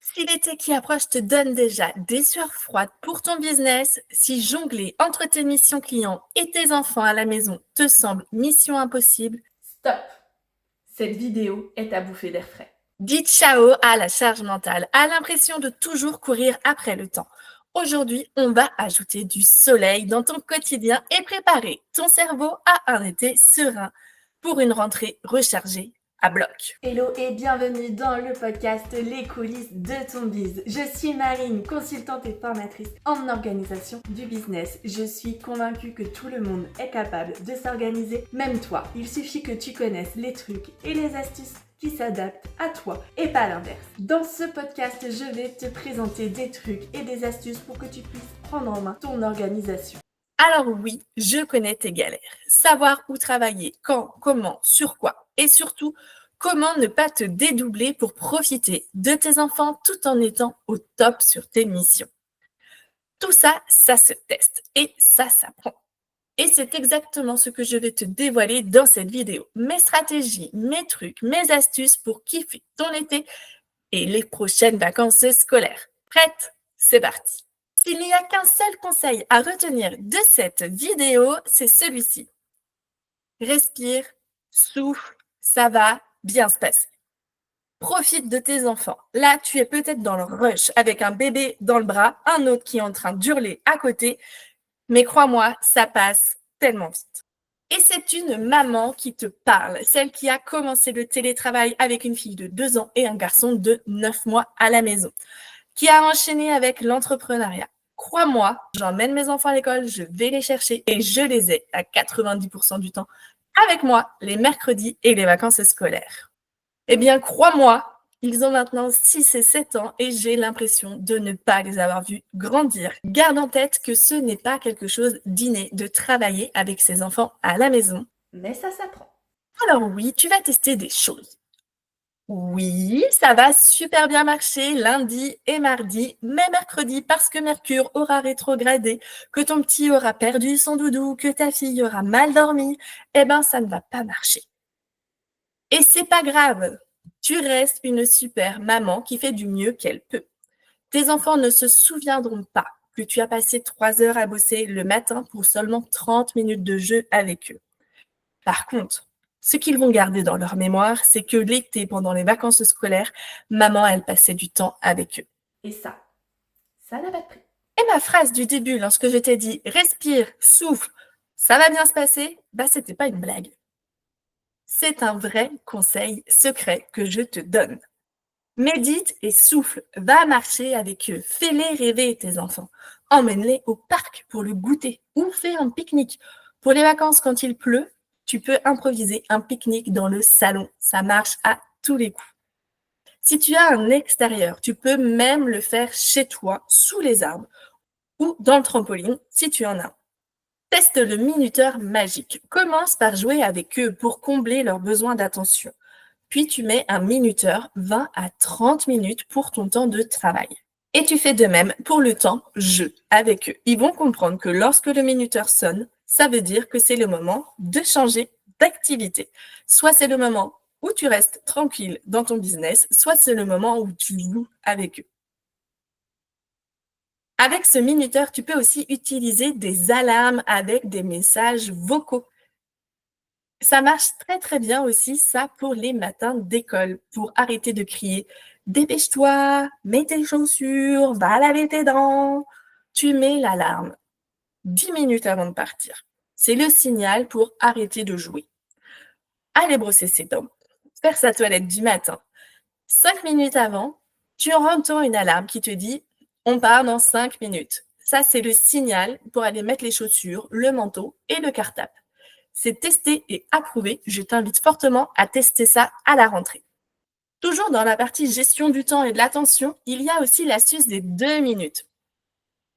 Si l'été qui approche te donne déjà des sueurs froides pour ton business, si jongler entre tes missions clients et tes enfants à la maison te semble mission impossible, Stop! Cette vidéo est à bouffer d'air frais. dis ciao à la charge mentale, à l'impression de toujours courir après le temps. Aujourd'hui, on va ajouter du soleil dans ton quotidien et préparer ton cerveau à un été serein pour une rentrée rechargée à bloc. Hello et bienvenue dans le podcast Les coulisses de ton biz. Je suis Marine, consultante et formatrice en organisation du business. Je suis convaincue que tout le monde est capable de s'organiser, même toi. Il suffit que tu connaisses les trucs et les astuces qui s'adaptent à toi et pas l'inverse. Dans ce podcast, je vais te présenter des trucs et des astuces pour que tu puisses prendre en main ton organisation. Alors oui, je connais tes galères. Savoir où travailler, quand, comment, sur quoi et surtout, comment ne pas te dédoubler pour profiter de tes enfants tout en étant au top sur tes missions. Tout ça, ça se teste et ça s'apprend. Et c'est exactement ce que je vais te dévoiler dans cette vidéo. Mes stratégies, mes trucs, mes astuces pour kiffer ton été et les prochaines vacances scolaires. Prête? C'est parti! S'il n'y a qu'un seul conseil à retenir de cette vidéo, c'est celui-ci. Respire, souffle, ça va bien se passer. Profite de tes enfants. Là, tu es peut-être dans le rush avec un bébé dans le bras, un autre qui est en train d'hurler à côté, mais crois-moi, ça passe tellement vite. Et c'est une maman qui te parle, celle qui a commencé le télétravail avec une fille de 2 ans et un garçon de 9 mois à la maison, qui a enchaîné avec l'entrepreneuriat. Crois-moi, j'emmène mes enfants à l'école, je vais les chercher et je les ai à 90% du temps avec moi les mercredis et les vacances scolaires. Eh bien, crois-moi, ils ont maintenant 6 et 7 ans et j'ai l'impression de ne pas les avoir vus grandir. Garde en tête que ce n'est pas quelque chose d'inné de travailler avec ses enfants à la maison. Mais ça s'apprend. Alors oui, tu vas tester des choses. Oui, ça va super bien marcher lundi et mardi, mais mercredi, parce que Mercure aura rétrogradé, que ton petit aura perdu son doudou, que ta fille aura mal dormi, eh ben ça ne va pas marcher. Et c'est pas grave, tu restes une super maman qui fait du mieux qu'elle peut. Tes enfants ne se souviendront pas que tu as passé 3 heures à bosser le matin pour seulement 30 minutes de jeu avec eux. Par contre, ce qu'ils vont garder dans leur mémoire, c'est que l'été, pendant les vacances scolaires, maman, elle passait du temps avec eux. Et ça n'a pas de prix. Et ma phrase du début, lorsque je t'ai dit respire, souffle, ça va bien se passer, bah c'était pas une blague. C'est un vrai conseil secret que je te donne. Médite et souffle, va marcher avec eux, fais-les rêver tes enfants. Emmène-les au parc pour le goûter ou fais un pique-nique. Pour les vacances quand il pleut, tu peux improviser un pique-nique dans le salon. Ça marche à tous les coups. Si tu as un extérieur, tu peux même le faire chez toi, sous les arbres ou dans le trampoline si tu en as un. Teste le minuteur magique. Commence par jouer avec eux pour combler leurs besoins d'attention. Puis tu mets un minuteur 20 à 30 minutes pour ton temps de travail. Et tu fais de même pour le temps jeu avec eux. Ils vont comprendre que lorsque le minuteur sonne, ça veut dire que c'est le moment de changer d'activité. Soit c'est le moment où tu restes tranquille dans ton business, soit c'est le moment où tu joues avec eux. Avec ce minuteur, tu peux aussi utiliser des alarmes avec des messages vocaux. Ça marche très très bien aussi, ça, pour les matins d'école, pour arrêter de crier « Dépêche-toi, mets tes chaussures, va laver tes dents ». Tu mets l'alarme 10 minutes avant de partir. C'est le signal pour arrêter de jouer. Aller brosser ses dents, faire sa toilette du matin. 5 minutes avant, tu entends une alarme qui te dit « On part dans 5 minutes ». Ça, c'est le signal pour aller mettre les chaussures, le manteau et le cartable. C'est testé et approuvé. Je t'invite fortement à tester ça à la rentrée. Toujours dans la partie gestion du temps et de l'attention, il y a aussi l'astuce des 2 minutes.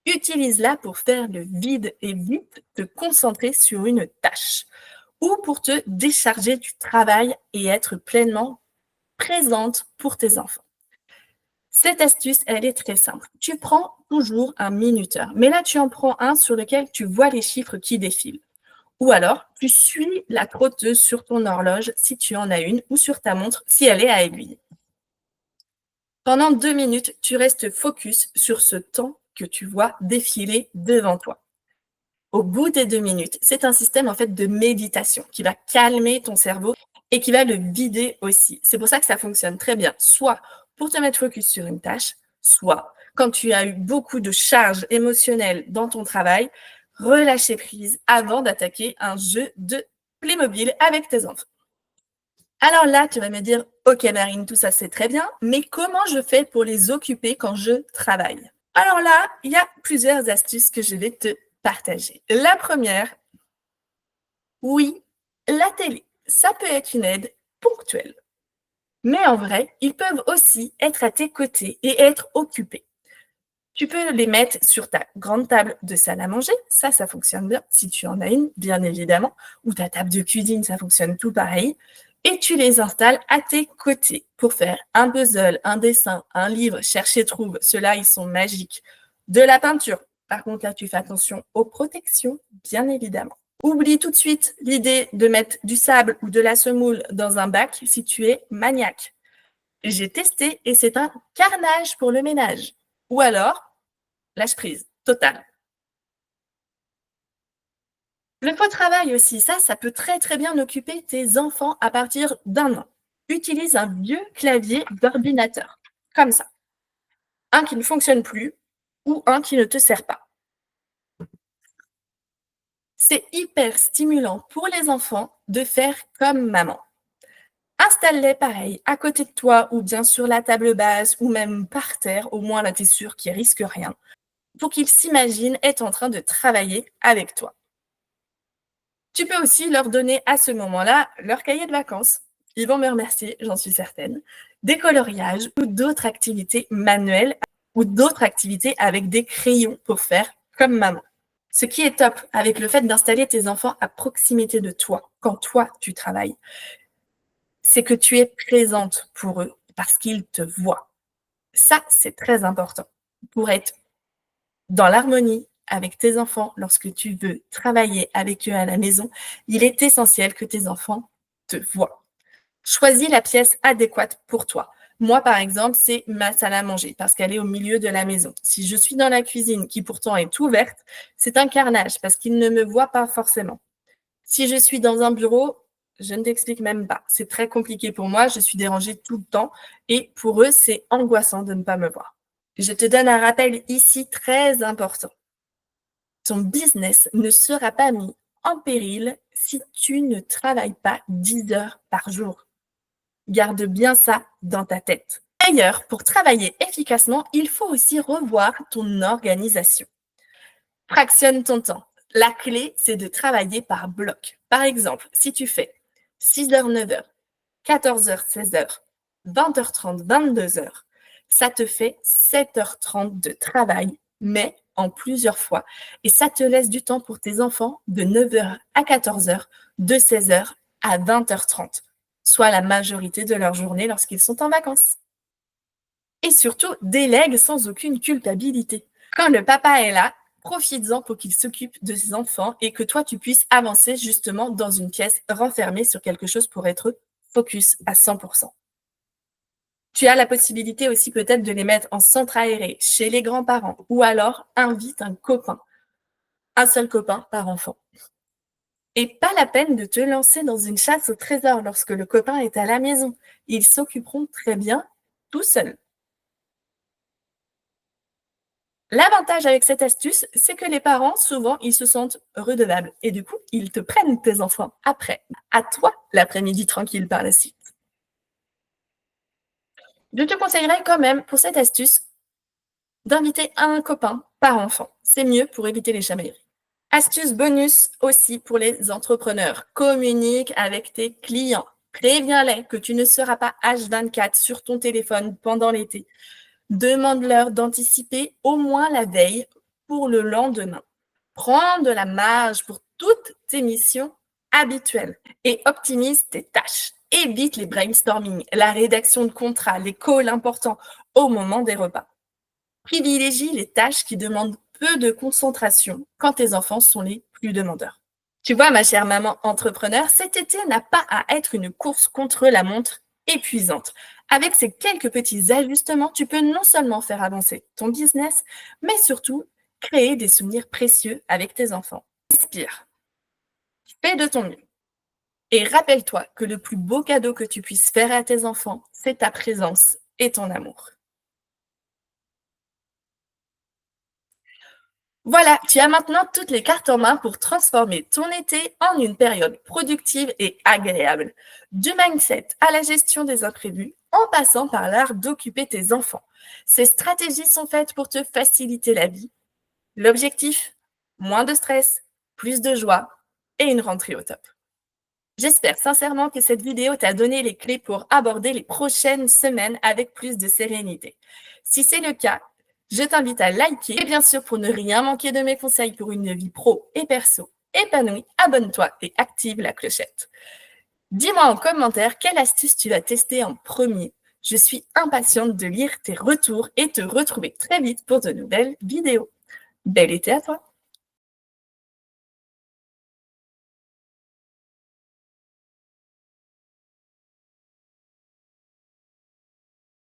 Utilise-la pour faire le vide et vite te concentrer sur une tâche ou pour te décharger du travail et être pleinement présente pour tes enfants. Cette astuce, elle est très simple. Tu prends toujours un minuteur, mais là, tu en prends un sur lequel tu vois les chiffres qui défilent. Ou alors, tu suis la trotteuse sur ton horloge si tu en as une ou sur ta montre si elle est à aiguille. Pendant 2 minutes, tu restes focus sur ce temps que tu vois défiler devant toi. Au bout des 2 minutes, c'est un système en fait de méditation qui va calmer ton cerveau et qui va le vider aussi. C'est pour ça que ça fonctionne très bien, soit pour te mettre focus sur une tâche, soit quand tu as eu beaucoup de charges émotionnelles dans ton travail, relâcher prise avant d'attaquer un jeu de Playmobil avec tes enfants. Alors là, tu vas me dire, ok Marine, tout ça c'est très bien, mais comment je fais pour les occuper quand je travaille? Alors là, il y a plusieurs astuces que je vais te partager. La première, oui, la télé, ça peut être une aide ponctuelle. Mais en vrai, ils peuvent aussi être à tes côtés et être occupés. Tu peux les mettre sur ta grande table de salle à manger, ça fonctionne bien, si tu en as une, bien évidemment, ou ta table de cuisine, ça fonctionne tout pareil. Et tu les installes à tes côtés pour faire un puzzle, un dessin, un livre, cherche et trouve. Ceux-là, ils sont magiques. De la peinture. Par contre, là, tu fais attention aux protections, bien évidemment. Oublie tout de suite l'idée de mettre du sable ou de la semoule dans un bac si tu es maniaque. J'ai testé et c'est un carnage pour le ménage. Ou alors, lâche prise, totale. Le faux travail aussi, ça peut très très bien occuper tes enfants à partir d'1 an. Utilise un vieux clavier d'ordinateur, comme ça. Un qui ne fonctionne plus ou un qui ne te sert pas. C'est hyper stimulant pour les enfants de faire comme maman. Installe-les pareil, à côté de toi ou bien sur la table basse ou même par terre, au moins là tu es sûr qu'ils risquent rien, pour qu'ils s'imaginent être en train de travailler avec toi. Tu peux aussi leur donner à ce moment-là leur cahier de vacances. Ils vont me remercier, j'en suis certaine. Des coloriages ou d'autres activités manuelles ou d'autres activités avec des crayons pour faire comme maman. Ce qui est top avec le fait d'installer tes enfants à proximité de toi, quand toi tu travailles, c'est que tu es présente pour eux parce qu'ils te voient. Ça, c'est très important pour être dans l'harmonie avec tes enfants lorsque tu veux travailler avec eux à la maison. Il est essentiel que tes enfants te voient. Choisis la pièce adéquate pour toi. Moi, par exemple, c'est ma salle à manger parce qu'elle est au milieu de la maison. Si je suis dans la cuisine, qui pourtant est ouverte, c'est un carnage parce qu'ils ne me voient pas forcément. Si je suis dans un bureau, je ne t'explique même pas. C'est très compliqué pour moi, je suis dérangée tout le temps et pour eux, c'est angoissant de ne pas me voir. Je te donne un rappel ici très important. Ton business ne sera pas mis en péril si tu ne travailles pas 10 heures par jour. Garde bien ça dans ta tête. D'ailleurs, pour travailler efficacement, il faut aussi revoir ton organisation. Fractionne ton temps. La clé, c'est de travailler par bloc. Par exemple, si tu fais 6h, 9h, 14h, 16h, 20h30, 22h, ça te fait 7h30 de travail, mais en plusieurs fois. Et ça te laisse du temps pour tes enfants de 9h à 14h, de 16h à 20h30, soit la majorité de leur journée lorsqu'ils sont en vacances. Et surtout, délègue sans aucune culpabilité. Quand le papa est là, profites-en pour qu'il s'occupe de ses enfants et que toi, tu puisses avancer justement dans une pièce renfermée sur quelque chose pour être focus à 100%. Tu as la possibilité aussi peut-être de les mettre en centre aéré chez les grands-parents ou alors invite un copain, un seul copain par enfant. Et pas la peine de te lancer dans une chasse au trésor lorsque le copain est à la maison. Ils s'occuperont très bien tout seuls. L'avantage avec cette astuce, c'est que les parents, souvent, ils se sentent redevables. Et du coup, ils te prennent tes enfants après. À toi, l'après-midi tranquille par la suite. Je te conseillerais quand même, pour cette astuce, d'inviter un copain par enfant. C'est mieux pour éviter les chamailleries. Astuce bonus aussi pour les entrepreneurs. Communique avec tes clients. Préviens-les que tu ne seras pas H24 sur ton téléphone pendant l'été. Demande-leur d'anticiper au moins la veille pour le lendemain. Prends de la marge pour toutes tes missions habituelles et optimise tes tâches. Évite les brainstorming, la rédaction de contrats, les calls importants au moment des repas. Privilégie les tâches qui demandent peu de concentration quand tes enfants sont les plus demandeurs. Tu vois, ma chère maman entrepreneur, cet été n'a pas à être une course contre la montre épuisante. Avec ces quelques petits ajustements, tu peux non seulement faire avancer ton business, mais surtout créer des souvenirs précieux avec tes enfants. Inspire, fais de ton mieux. Et rappelle-toi que le plus beau cadeau que tu puisses faire à tes enfants, c'est ta présence et ton amour. Voilà, tu as maintenant toutes les cartes en main pour transformer ton été en une période productive et agréable. Du mindset à la gestion des imprévus, en passant par l'art d'occuper tes enfants. Ces stratégies sont faites pour te faciliter la vie. L'objectif, moins de stress, plus de joie et une rentrée au top. J'espère sincèrement que cette vidéo t'a donné les clés pour aborder les prochaines semaines avec plus de sérénité. Si c'est le cas, je t'invite à liker et bien sûr pour ne rien manquer de mes conseils pour une vie pro et perso épanouie, abonne-toi et active la clochette. Dis-moi en commentaire quelle astuce tu vas tester en premier. Je suis impatiente de lire tes retours et te retrouver très vite pour de nouvelles vidéos. Bel été à toi!